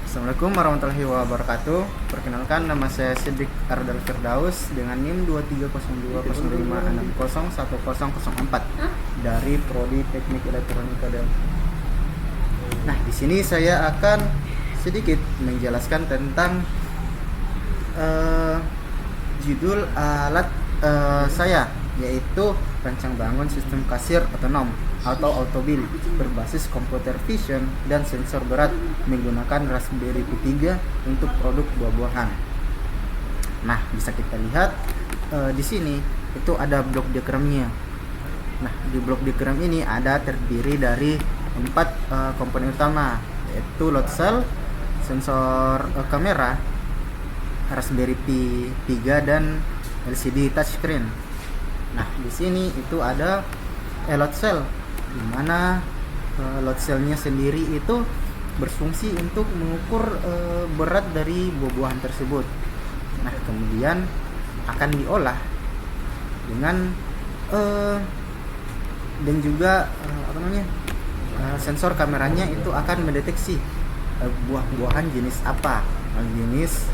Assalamualaikum warahmatullahi wabarakatuh. Perkenalkan, nama saya Siddiq Ardal Firdaus dengan NIM 230205601004 dari Prodi Teknik Elektronika dan. Nah, di sini saya akan sedikit menjelaskan tentang judul alat saya, yaitu rancang bangun sistem kasir otonom atau autobil berbasis computer vision dan sensor berat menggunakan Raspberry Pi 3 untuk produk buah-buahan. Nah, bisa kita lihat di sini itu ada blok diagramnya. Nah, di blok diagram ini ada terdiri dari 4 komponen utama, yaitu load cell, sensor kamera, Raspberry Pi 3 dan LCD touchscreen. Nah, di sini itu ada load cell, di mana load cell-nya sendiri itu berfungsi untuk mengukur berat dari buah-buahan tersebut. Nah, kemudian akan diolah dengan dan juga sensor kameranya itu akan mendeteksi buah-buahan jenis apa, jenis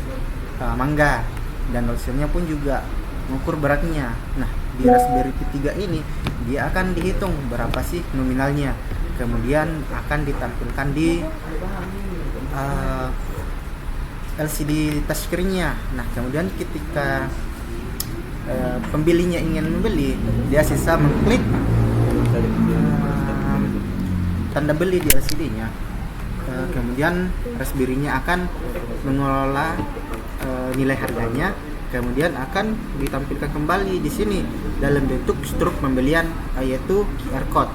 mangga, dan load cell-nya pun juga mengukur beratnya. Nah, di Raspberry Pi 3 ini dia akan dihitung berapa sih nominalnya, kemudian akan ditampilkan di LCD touchscreen-nya. Nah, kemudian ketika pembelinya ingin membeli, dia sisa mengklik tanda beli di LCD-nya. Kemudian Raspberry-nya akan mengelola nilai harganya, kemudian akan ditampilkan kembali di sini dalam bentuk struk pembelian, yaitu QR code.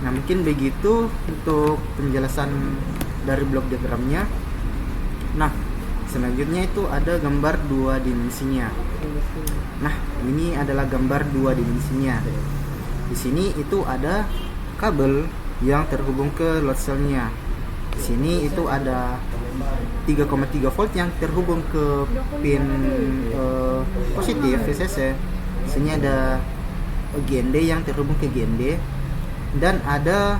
Nah, mungkin begitu untuk penjelasan dari blok diagramnya. Nah, selanjutnya itu ada gambar 2 dimensinya. Nah, ini adalah gambar 2 dimensinya. Di sini itu ada kabel yang terhubung ke load cell-nya. Di sini itu ada 3,3 volt yang terhubung ke pin positif VCC. Di sini ada GND yang terhubung ke GND, dan ada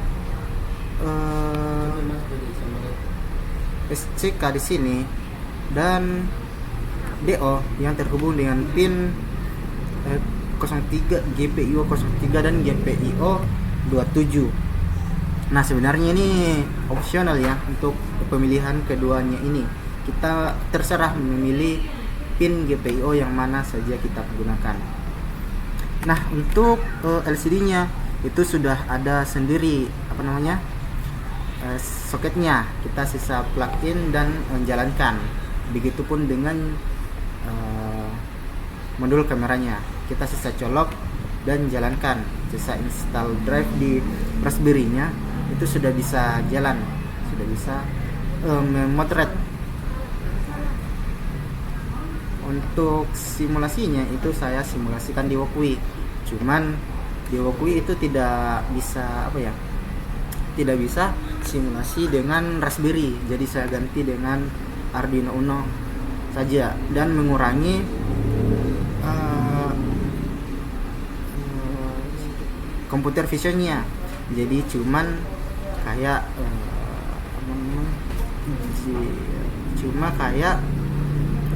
SCK di sini, dan DO yang terhubung dengan pin 03 GPIO 03 dan GPIO 27. Nah, sebenarnya ini opsional ya untuk pemilihan keduanya ini. Kita terserah memilih pin GPIO yang mana saja kita gunakan. Nah, untuk LCD-nya itu sudah ada sendiri soketnya. Kita sisa plug in dan menjalankan. Begitupun dengan modul kameranya. Kita sisa colok dan jalankan. Sisa install drive di Raspberry-nya itu sudah bisa jalan, sudah bisa memotret. Untuk simulasinya itu saya simulasikan di Wokwi. Cuman di Wokwi itu tidak bisa tidak bisa simulasi dengan Raspberry. Jadi saya ganti dengan Arduino Uno saja dan mengurangi computer vision-nya. Jadi cuman kayak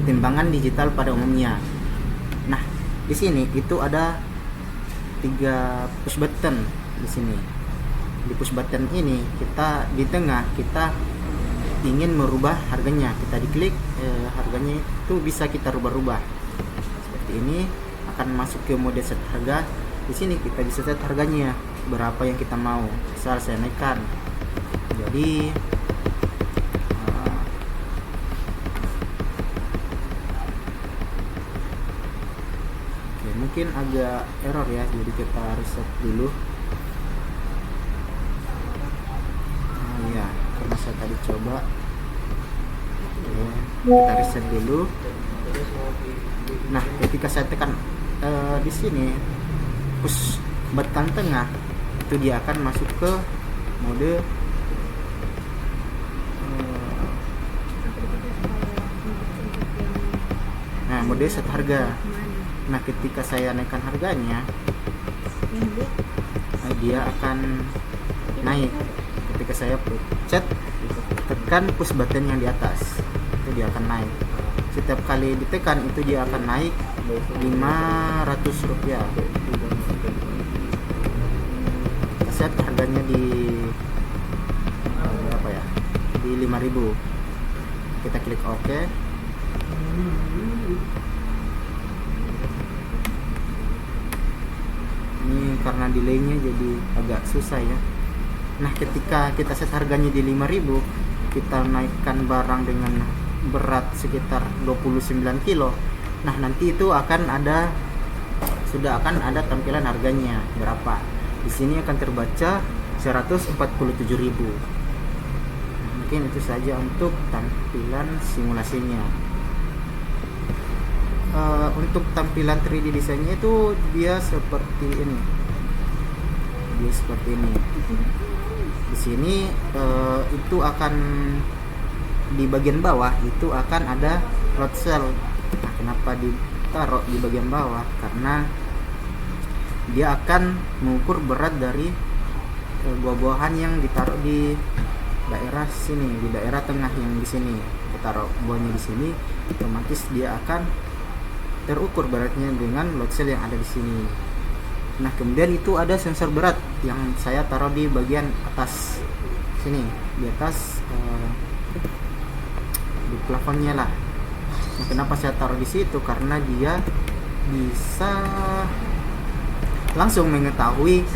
timbangan digital pada umumnya. Nah, di sini itu ada 3 push button di sini. Di push button ini kita di tengah kita ingin merubah harganya. Kita diklik, harganya itu bisa kita rubah-rubah. Seperti ini akan masuk ke mode set harga. Di sini kita bisa set harganya berapa yang kita mau. Misal saya naikkan. Jadi mungkin agak error ya, jadi kita reset dulu. Ya, karena saya tadi coba. Kita reset dulu. Nah, ketika saya tekan di sini push button tengah, itu dia akan masuk ke mode mode set harga. Nah, ketika saya naikkan harganya, dia akan naik. Ketika saya pencet tekan push button yang di atas, itu dia akan naik. Setiap kali ditekan itu dia akan naik Rp500. Kita set harganya di berapa ya, di 5.000. Kita klik OK. Ini karena delaynya jadi agak susah ya. Nah, ketika kita set harganya di 5.000, kita naikkan barang dengan berat sekitar 29 kilo. Nah, nanti itu sudah akan ada tampilan harganya berapa. Di sini akan terbaca 147.000. Mungkin itu saja untuk tampilan simulasinya. Untuk tampilan 3D desainnya itu dia seperti ini. Di sini itu akan di bagian bawah itu akan ada load cell. Nah, kenapa ditaruh di bagian bawah? Karena dia akan mengukur berat dari buah-buahan yang ditaruh di daerah sini, di daerah tengah yang di sini. Kita taruh buahnya di sini, otomatis dia akan terukur beratnya dengan load cell yang ada di sini. Nah, kemudian itu ada sensor berat yang saya taruh di bagian atas sini, di atas di plafonnya lah. Nah, kenapa saya taruh di situ? Karena dia bisa langsung mengetahui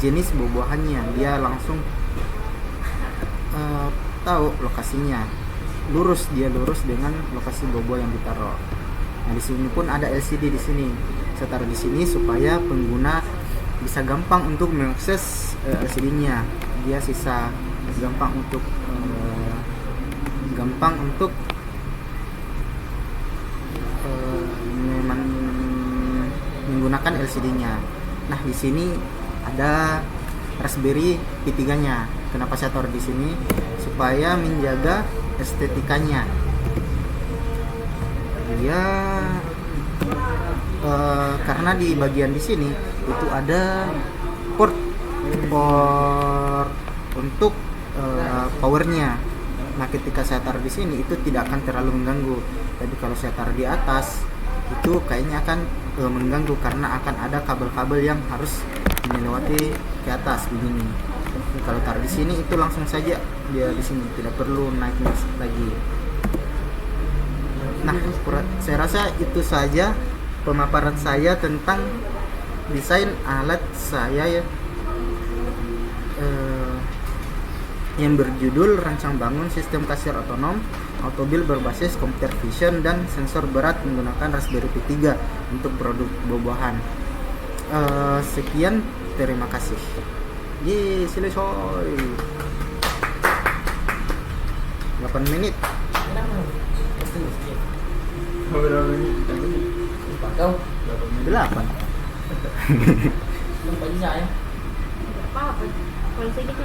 jenis buah-buahannya. Dia langsung tahu lokasinya. Dia lurus dengan lokasi buah-buah yang ditaruh. Nah, di sini pun ada LCD di sini. Saya taruh di sini supaya pengguna bisa gampang untuk mengakses LCD-nya. Dia gampang untuk menggunakan LCD-nya. Nah, di sini ada Raspberry Pi 3-nya. Kenapa saya taruh di sini? Supaya menjaga estetikanya. Dia karena di bagian di sini itu ada port untuk powernya. Nah, ketika saya taruh di sini itu tidak akan terlalu mengganggu. Tapi kalau saya taruh di atas itu kayaknya akan mengganggu karena akan ada kabel-kabel yang harus melewati ke atas begini. Kalau taruh di sini itu langsung saja dia di sini, tidak perlu naik lagi. Nah, saya rasa itu saja pemaparan saya tentang desain alat saya ya, yang berjudul Rancang Bangun Sistem Kasir Otonom Autobil berbasis Computer Vision dan Sensor Berat menggunakan Raspberry Pi 3 untuk produk buah-buahan. Sekian, terima kasih. Selesai 8 menit. Berapa menit? 8. Apa-apa. Kalau saya gitu